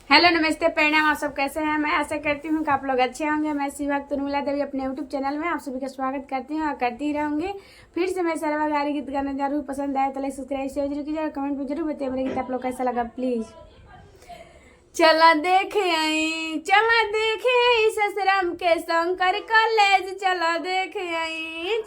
Hello नमस्ते प्रणाम। आप सब कैसे हैं? मैं आशा करती हूँ कि आप लोग अच्छे होंगे। मैं शिवभक्त उर्मिला देवी अपने यूट्यूब चैनल में आप सभी का स्वागत करती हूँ और करती ही रहूँगी। फिर से मैं सर्वगारी गीत गाना जरूर पसंद आए तो लाइक सब्सक्राइब शेयर जरूर कीजिए और कमेंट में जरूर बताइए मेरे गीत आप लोग कैसा लगा प्लीज़। चला देखे आई ससुराम के शंकर कॉलेज। चला देखे आई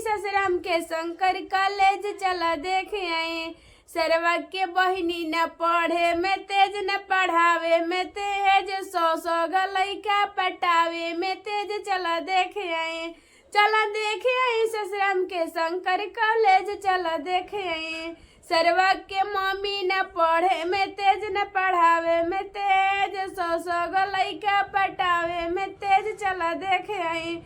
ससुराम के शंकर कॉलेज। चला देखे आई सरवा के बहिनी न पढ़े में तेज न पढ़ावे में तेज। सौ लइका पटावे में तेज। चला देखे आई ससुराम के शंकर कॉलेज। चला देखे आई सरवा के मम्मी न पढ़े में तेज न पढ़ावे में तेज। सौ लइका पटावे में तेज। चला देखे आई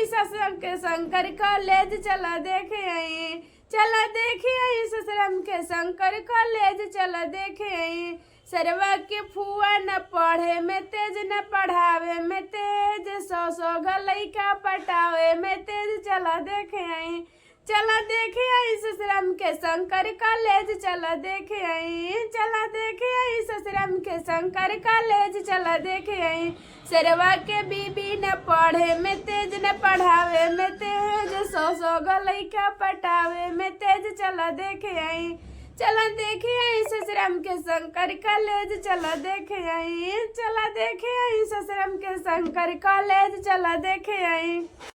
ससुराम के शंकर कॉलेज। चला देखे आई ससुराम के शंकर कॉलेज। चला देखे आई सरवा के फुआ न पढ़े में तेज न पढ़ावे में तेज। सौ लइका पटावे में तेज। चला देखे आई ससुराम के शंकर कॉलेज। चला देखे आई ससुराम के शंकर कॉलेज। चला देखे आई सरवा के बीबी न पढ़े में तेज न पढ़ावे में तेज। सौ लइका पटावे में तेज। चला देखे आई ससुराम के शंकर कॉलेज। चला देखे आई ससुराम के शंकर कॉलेज। चला देखे आई।